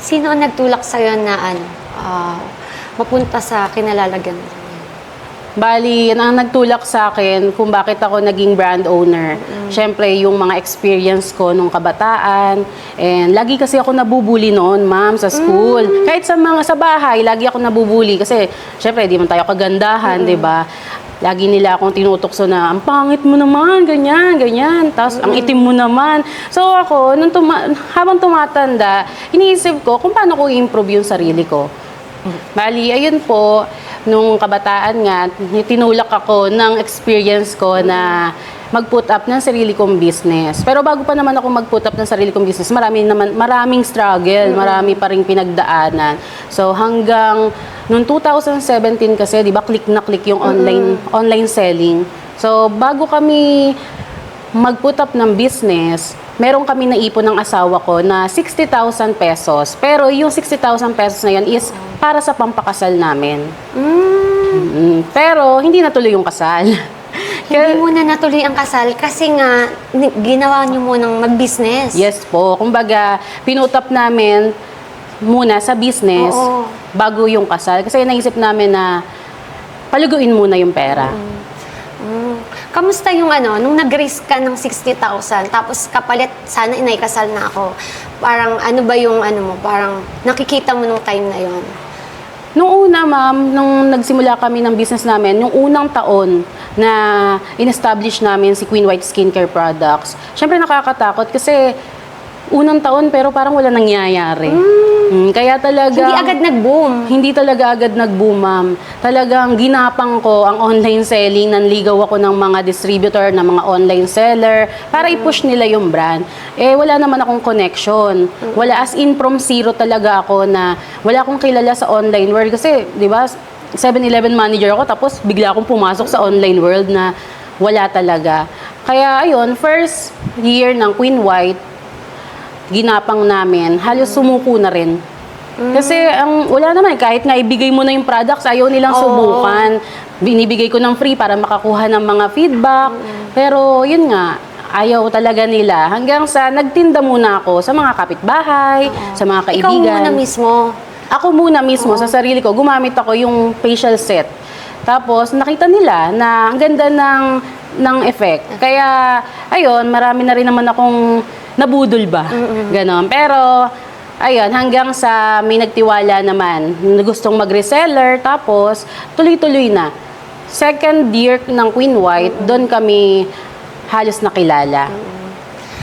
Sino ang nagtulak sa'yo na ano, mapunta sa kinalalagyan mo? Bali, ang nagtulak sa akin kung bakit ako naging brand owner. Siyempre, yung mga experience ko nung kabataan. And lagi kasi ako nabubuli noon, ma'am, sa school. Kahit sa bahay, lagi ako nabubuli. Kasi, siyempre, di man tayo kagandahan, di ba? Lagi nila akong tinutokso na, ang pangit mo naman, ganyan, ganyan. Tapos, ang itim mo naman. So, ako, habang tumatanda, iniisip ko kung paano ko i-improve yung sarili ko. Bali, ayun po, nung kabataan nga, tinulak ako ng experience ko na mag-put up ng sarili kong business. Pero bago pa naman ako mag-put up ng sarili kong business, maraming struggle, marami pa ring pinagdaanan. So hanggang noong 2017 kasi, di ba, click na click yung online selling. So bago kami mag-put up ng business, meron kami naipon ng asawa ko na 60,000 pesos. Pero yung 60,000 pesos na yan is para sa pampakasal namin. Pero hindi natuloy yung kasal. Hindi mo na natuloy ang kasal kasi nga ginawa niyo munang mag-business. Yes po. Kumbaga, pinutap namin muna sa business bago yung kasal. Kasi naisip namin na paluguin muna yung pera. Kamusta yung ano, nung nag-risk ka ng 60,000, tapos kapalit, sana inaikasal na ako. Parang ano ba yung ano mo, parang nakikita mo nung time na yon? Nung una, ma'am, nung nagsimula kami ng business namin, yung unang taon na in-establish namin si Queen White Skincare Products, syempre nakakatakot kasi unang taon pero parang wala nangyayari. Kaya talaga... Hindi agad nag-boom. Hindi talaga agad nag-boom, ma'am. Talagang ginapang ko ang online selling, nanligaw ako ng mga distributor, ng mga online seller, para i-push nila yung brand. Eh, wala naman akong connection. Wala, as in from zero talaga ako na wala akong kilala sa online world. Kasi, di ba, 7-Eleven manager ako, tapos bigla akong pumasok sa online world na wala talaga. Kaya, ayun, first year ng Queen White, ginapang namin, halos sumuko na rin. Kasi wala naman, kahit nga ibigay mo na yung products, ayaw nilang subukan. Binibigay ko ng free para makakuha ng mga feedback. Pero yun nga, ayaw talaga nila. Hanggang sa nagtinda muna ako sa mga kapitbahay, sa mga kaibigan. Ikaw muna mismo? Ako muna mismo, sa sarili ko, gumamit ako yung facial set. Tapos nakita nila na ang ganda ng effect. Kaya, ayun, marami na rin naman akong nabudol ba? Ganon. Pero, ayun, hanggang sa may nagtiwala naman, na gustong mag-reseller, tapos tuloy-tuloy na. Second year ng Queen White, doon kami halos nakilala.